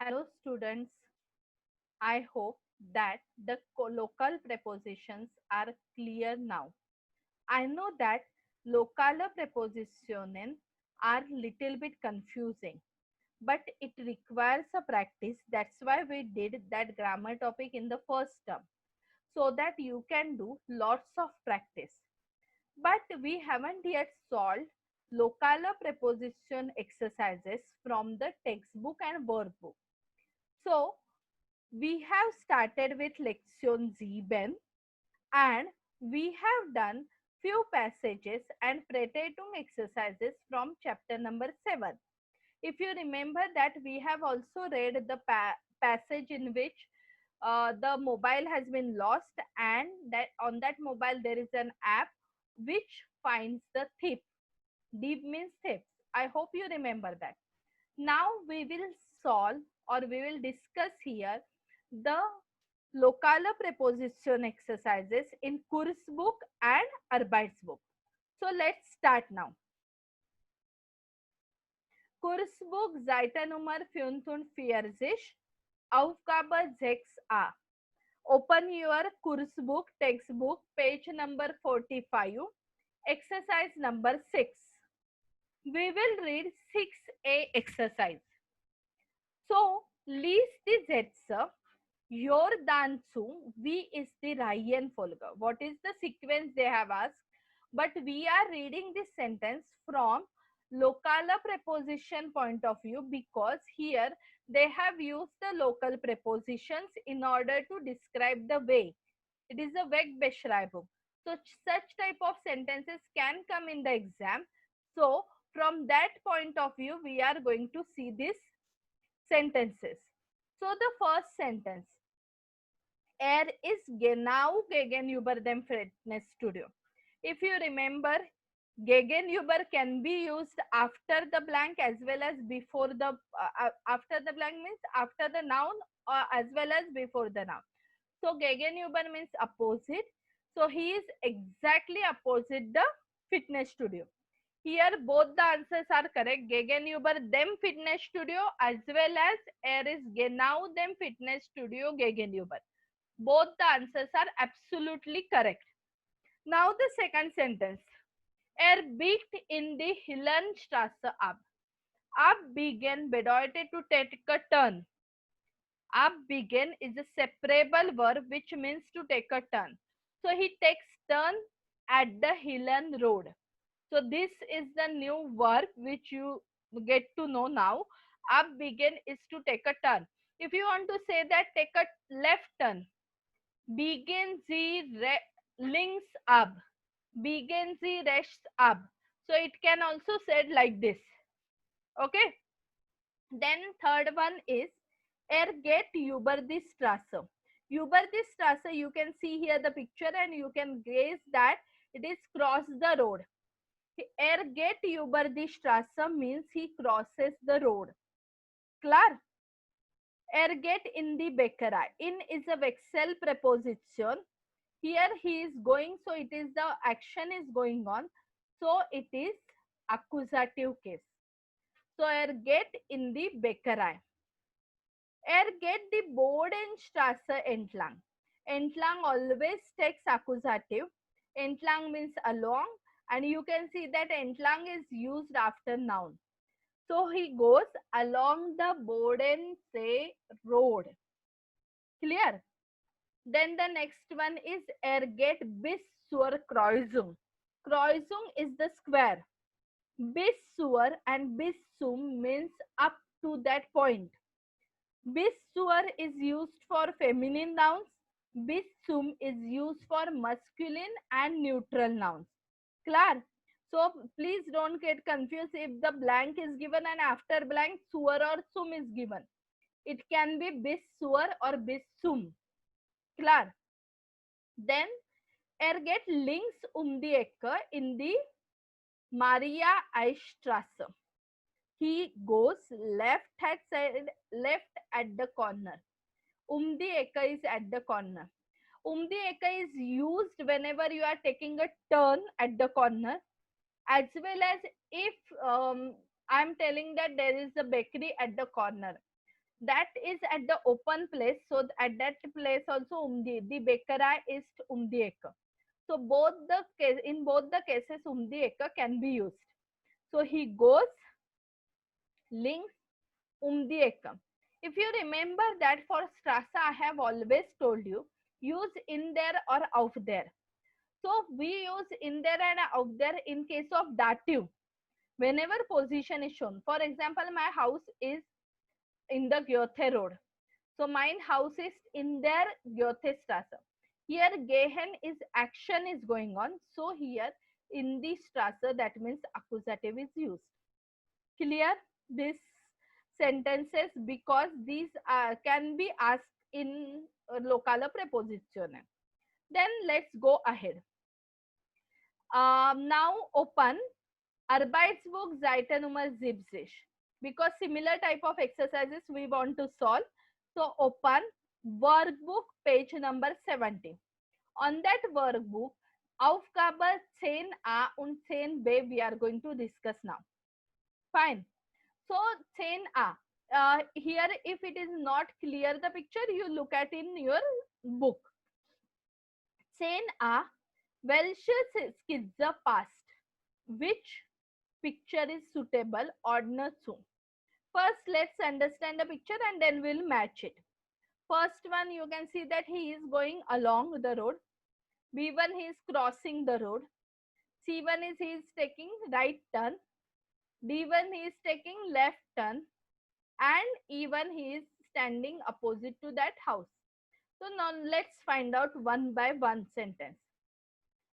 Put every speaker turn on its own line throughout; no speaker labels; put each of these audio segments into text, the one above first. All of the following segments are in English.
Hello students, I hope that the local prepositions are clear now. I know that local prepositions are little bit confusing, but it requires a practice. That's why we did that grammar topic in the first term, so that you can do lots of practice. But we haven't yet solved local preposition exercises from the textbook and workbook. So we have started with Lection 7 and we have done few passages and Präteritung exercises from chapter number 7. If you remember that we have also read the passage in which the mobile has been lost and that on that mobile there is an app which finds the thief. Thief means thieves. I hope you remember that. Now we will solve or we will discuss here the local preposition exercises in Kursbuch and Arbeitsbuch. So let's start now. Kursbuch Seite Nummer 45, Aufgabe 6a. Open your Kursbuch textbook page number 45, exercise number 6. We will read 6a exercise. So, lies die Sätze Jordanzu, wie ist die Reihenfolge? What is the sequence they have asked? But we are reading this sentence from local preposition point of view because here they have used the local prepositions in order to describe the way. It is a Wegbeschreibung. So such type of sentences can come in the exam. So from that point of view, we are going to see these sentences. So the first sentence, er ist genau gegenüber dem Fitnessstudio. If you remember, gegenüber can be used after the blank as well as before the after the blank means after the noun or as well as before the noun. So gegenüber means opposite. So he is exactly opposite the fitness studio. Here both the answers are correct. Gegenüber dem fitness studio as well as er is genau dem fitness studio gegenüber. Both the answers are absolutely correct. Now the second sentence. Er biegt in die Hillenstraße ab. Abbiegen bedeutet to take a turn. Abbiegen is a separable verb which means to take a turn. So he takes turn at the Hillen road. So this is the new verb which you get to know now. Abbiegen is to take a turn. If you want to say that take a left turn, biegen Sie links ab. Biegen Sie rechts ab. So it can also said like this. Okay. Then third one is geht über die Straße. Über die Straße, you can see here the picture and you can guess that it is cross the road. Geht über die Straße means he crosses the road. Klar? Geht in die Bäckerei. In is a Wechsel preposition. Here he is going, so it is the action is going on. So it is accusative case. So geht in die Bäckerei. Geht die Bodenstraße entlang. Entlang always takes accusative. Entlang means along, and you can see that entlang is used after noun. So he goes along the Bodensee road. Clear? Then the next one is geht bis zur Kreuzung. Kreuzung is the square. Bis zur and bis zum means up to that point. Bis zur is used for feminine nouns. Bis zum is used for masculine and neutral nouns. Clear? So please don't get confused if the blank is given and after blank zur or zum is given. It can be bis zur or bis zum. Clear? Then geht links die Ecke in die Maria Eichstraße. He goes left hand side, left at the corner. Die Ecke is at the corner. Die Ecke is used whenever you are taking a turn at the corner, as well as if I am telling that there is a bakery at the corner. that is at the open place. So at that place also umdi, the bekara is umdi ek. So both the case, in both the cases umdi ek can be used. So he goes, links, umdi ek. If you remember that for Strasse, I have always told you, use in there or out there. So we use in there and out there in case of dative. Whenever position is shown. For example, my house is in the Goethe Road. So mine house is in their Goethe Strasse. Here Gehen is action is going on. So here in the Strasse, that means accusative is used. Clear this sentences, because these can be asked in locale preposition. Then let's go ahead. Now open Arbeitsbuch Seite Nummer 70, because similar type of exercises we want to solve. So open workbook page number 70. On that workbook, Aufgabe 10a und 10b we are going to discuss now. Fine. So 10a. Here if it is not clear the picture, you look at in your book. 10a. Welche Skizze passt? Which picture is suitable? Ordner zu. First, let's understand the picture and then we'll match it. First one, you can see that he is going along the road. B1, he is crossing the road. C1 is he is taking right turn. D1, he is taking left turn. And E1, he is standing opposite to that house. So now let's find out one by one sentence.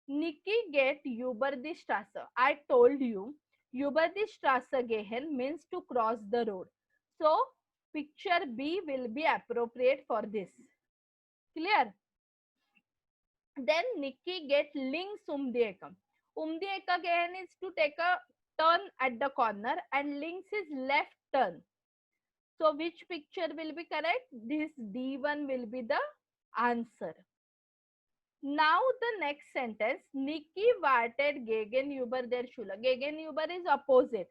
Niki geht über die Straße. I told you, über die Straße gehen means to cross the road. So, picture B will be appropriate for this. Clear? Then Nikki get links um die Ecke. Die Ecke gehen is to take a turn at the corner and links is left turn. So, which picture will be correct? This D1 will be the answer. Now the next sentence, Nikki wartet gegenüber der Schule. Gegenüber is opposite.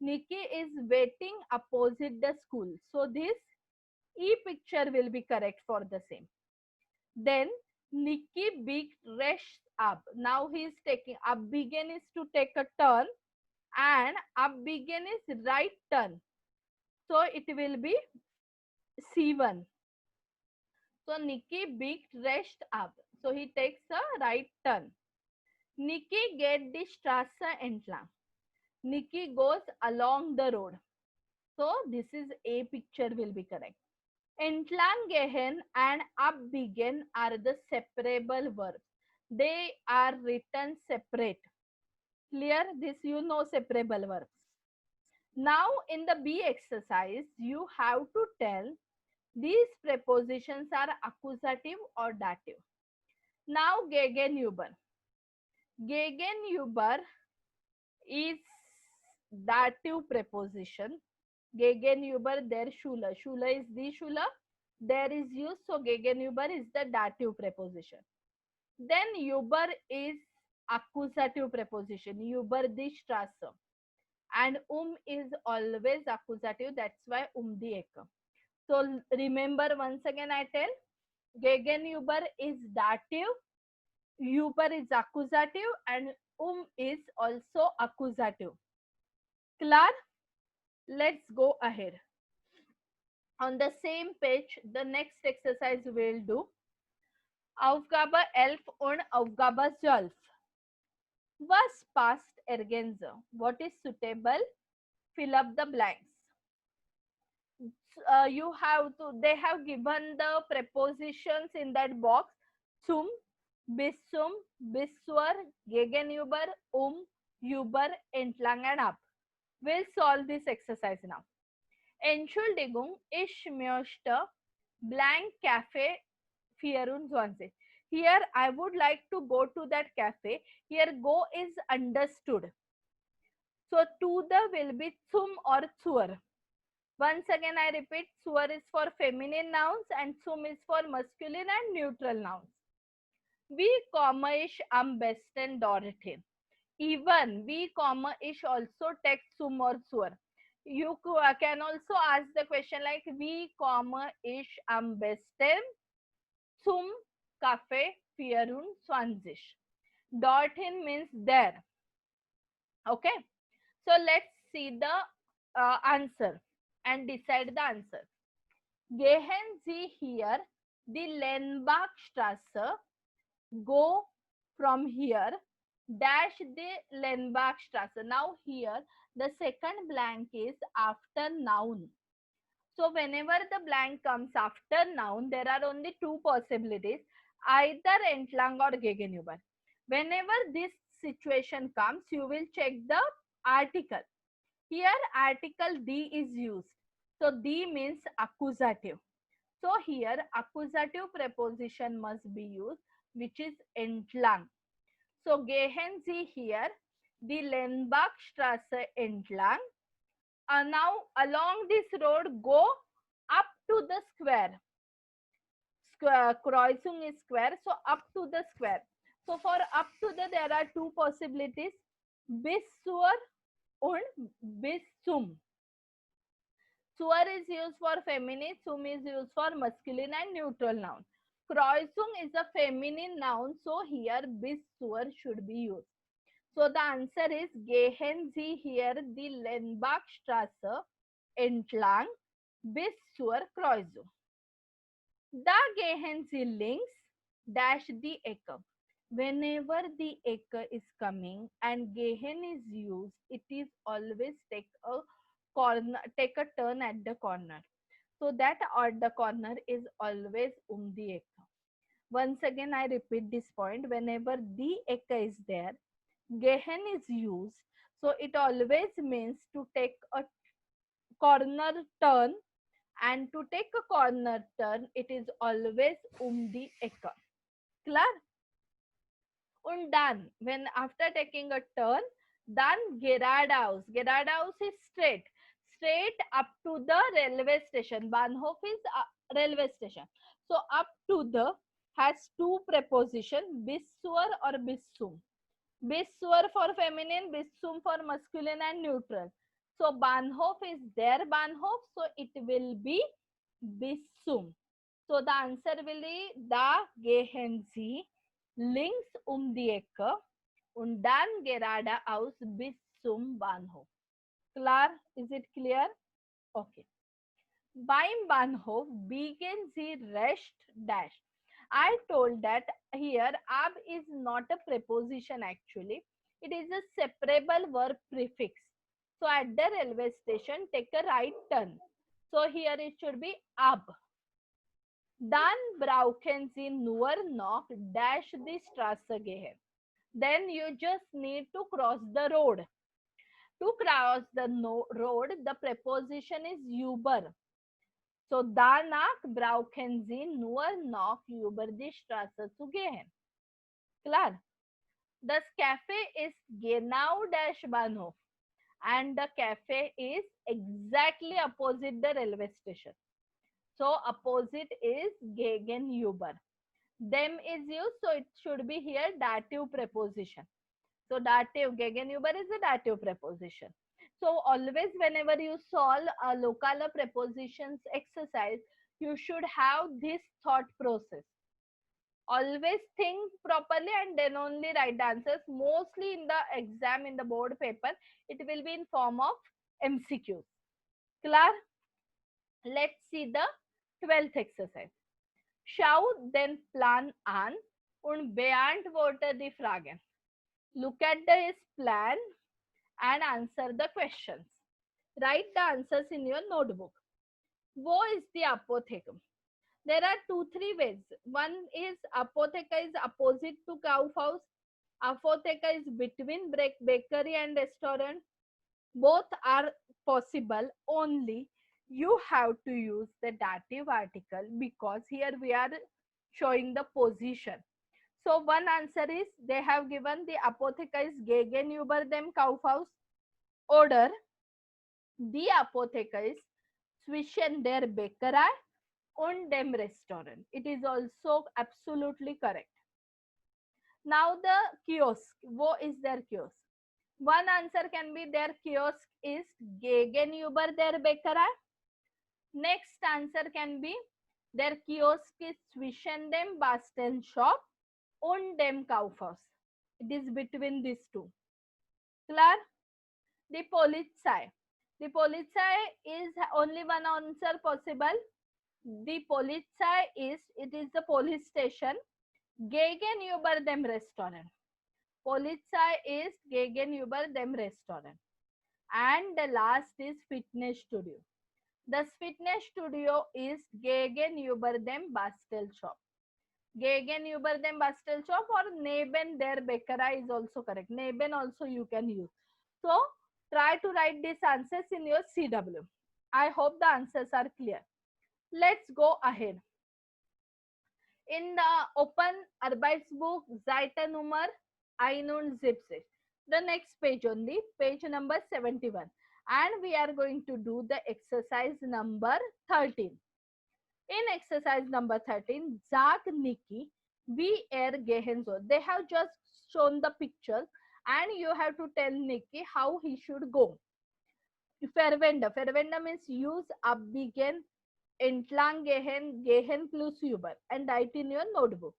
Nikki is waiting opposite the school. So this E picture will be correct for the same. Then Nikki biegt rechts ab. Now he is taking, abbiegen is to take a turn and abbiegen is right turn. So it will be C1. So Nikki biegt rechts ab. So he takes a right turn. Nikki geht die Straße entlang. Nikki goes along the road. So this is A picture will be correct. Entlang gehen and abbiegen are the separable verbs. They are written separate. Clear? This you know separable verbs. Now in the B exercise, you have to tell these prepositions are accusative or dative. Now gegenüber. Gegenüber is dative preposition. Gegenüber der Schule. Schule is the Schule. There is used. So gegenüber is the dative preposition. Then über is accusative preposition. Über die Straße. And is always accusative. That's why die Ecke. So remember once again I tell. Gegenüber is dative. Über is accusative and is also accusative. Clear? Let's go ahead. On the same page, the next exercise we'll do. Aufgabe 11 und Aufgabe 12. Was passt ergänze? What is suitable? Fill up the blanks. You have to, they have given the prepositions in that box. Zum, bis zum, bis zur, gegenüber, über, entlang and ab. We'll solve this exercise now. Entschuldigung, ich möchte blank cafe 24. Here I would like to go to that cafe. Here go is understood. So to the will be zum or zur. Once again I repeat, zur is for feminine nouns and zum is for masculine and neutral nouns. Wie komme ich am besten dorthin? Even wie komme ich also takes zum or zur. You can also ask the question like wie komme ich am besten zum Café 24. Dorthin means there. Okay. So let's see the answer and decide the answer. Gehen Sie hier die Lenbachstraße. Go from here. Dash the Lenbachstraße. Now here the second blank is after noun. So whenever the blank comes after noun, there are only two possibilities, either entlang or gegenüber. Whenever this situation comes, you will check the article. Here article D is used. So D means accusative. So here accusative preposition must be used, which is entlang. So gehen Sie hier die Lenbachstraße entlang. Now along this road, go up to the square. Kreuzung is square, so up to the square. So for up to the, there are two possibilities, bis zur und bis zum. Zur is used for feminine, zum is used for masculine and neutral noun. Kreuzung is a feminine noun, so here bis zur should be used. So the answer is gehen Sie hier die Lenbachstraße entlang bis zur Kreuzung. Da gehen Sie links dash the Ecke. Whenever the Ecke is coming and gehen is used, it is always take a turn at the corner. So that at the corner is always the Ecke. Once again, I repeat this point. Whenever the Ecke is there, gehen is used. So it always means to take a corner turn, and to take a corner turn, it is always die Ecke. Klar? Und dann, when after taking a turn, then geradeaus. Geradeaus is straight. Straight up to the railway station. Bahnhof is railway station. So up to the has two preposition, bis zur or bis zum. Bis zur for feminine, bis zum for masculine and neutral. So Bahnhof is their Bahnhof, so it will be bis zum. So the answer will be da gehen Sie links die Ecke und dann geradeaus bis zum Bahnhof. Klar? Is it clear? Okay. Beim Bahnhof biegen Sie rechts dash. I told that here ab is not a preposition actually. It is a separable verb prefix. So at the railway station, take a right turn. So here it should be ab. Dann brauchen Sie nur noch dash the Straße gehen. Then you just need to cross the road. To cross the road, the preposition is über. So danach brauchen Sie nur noch über die Straße zu gehen. Klar? Das Café is genau dash Bahnhof, and the cafe is exactly opposite the railway station. So opposite is gegenüber. Them is used, so it should be here dative preposition. So dative, gegenüber is a dative preposition. So always whenever you solve a local prepositions exercise, you should have this thought process. Always think properly and then only write the answers. Mostly in the exam, in the board paper, it will be in form of MCQs. Klar? Let's see the 12th exercise. Schau den Plan an und beantworte die Fragen. Look at his plan and answer the questions. Write the answers in your notebook. Wo ist die Apotheke? There are 2-3 ways. One is Apotheke is opposite to Kaufhaus. Apotheke is between bakery and restaurant. Both are possible, only you have to use the dative article because here we are showing the position. So one answer is they have given the Apotheke is gegenüber dem Kaufhaus, oder die Apotheke ist zwischen der Bäckerei und dem Restaurant. It is also absolutely correct. Now the kiosk. Wo is their kiosk? One answer can be their kiosk is gegenüber der Bäckerei. Next answer can be their kiosk is zwischen dem Bastelshop und dem Kaufhaus. It is between these two. Klar? The Polizei. The Polizei is only one answer possible. The Polizei is, it is the police station gegenüber dem Restaurant. Polizei is gegenüber dem Restaurant. And the last is fitness studio. The fitness studio is gegenüber dem Bastelshop. Gegenüber dem Bastelshop or neben der Bäckerei is also correct. Neben also you can use. So try to write these answers in your CW. I hope the answers are clear. Let's go ahead. In the Open Arbeitsbuch, Seite Nummer 71. The next page only, page number 71. And we are going to do the exercise number 13. In exercise number 13, Zach, Nikki, we are gehen so. They have just shown the picture and you have to tell Nikki how he should go. Verwende. Verwende means use, abbiegen, entlang gehen, gehen plus über and write in your notebook.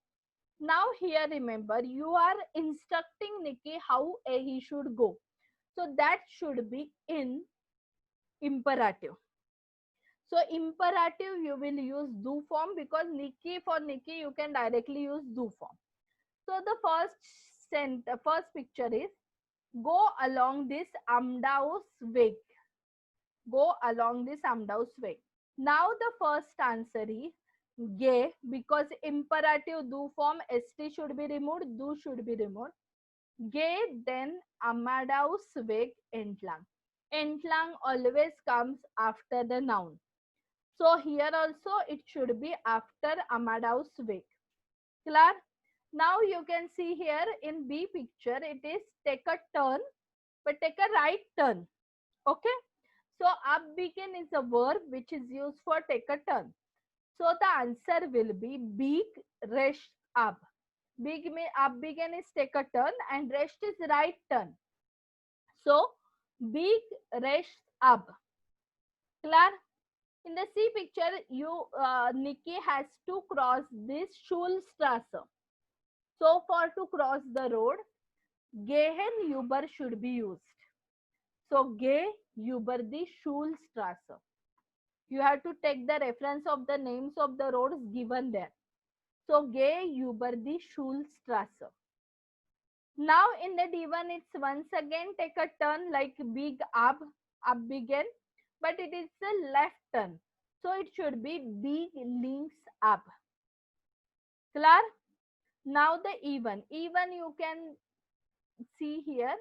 Now here remember, you are instructing Nikki how he should go. So that should be in imperative. So imperative you will use do form because Nikki, for Nikki you can directly use do form. So the first picture is go along this Amdausweg. Go along this Amdausweg. Now the first answer is ge, because imperative do form st should be removed, do should be removed. Ge, then Amadausweg entlang. Entlang always comes after the noun. So here also it should be after Amadausweg. Clear? Now you can see here in B picture it is take a turn, but take a right turn. Okay? So abbiegen is a verb which is used for take a turn. So the answer will be bieg rechts ab. Abbiegen is take a turn and rest is right turn. So bieg rechts ab. Clear? In the C picture, Nikki has to cross this Schulstrasse. So for to cross the road, gehen über should be used. So geh über die Schulstrasse. You have to take the reference of the names of the roads given there. So geh über die Schulstrasse. Now in the D1, it's once again take a turn like bieg ab, abbiegen, but it is a left turn. So it should be bieg links ab. Clear? Now the even. Even you can see here.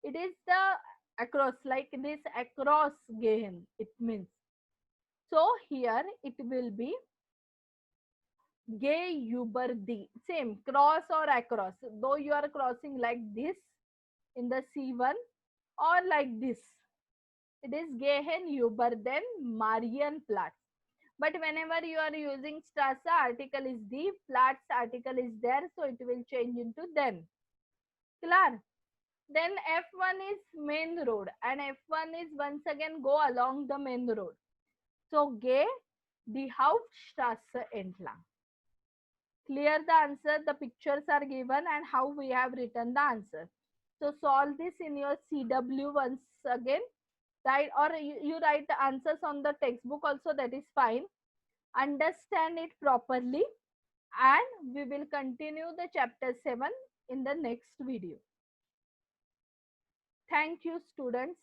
It is the across, like this across gehen, it means. So here it will be geh über die. Same, cross or across. Though you are crossing like this in the C1 or like this. It is gehen über den Marienplatz. But whenever you are using Strasse, article is the, Platz article is there, so it will change into den. Clear? Then F1 is main road and F1 is once again go along the main road. So geh die Hauptstrasse entlang. Clear the answer, the pictures are given and how we have written the answer. So solve this in your CW once again. Right, or you write the answers on the textbook also, that is fine. Understand it properly and we will continue the chapter 7 in the next video. Thank you, students.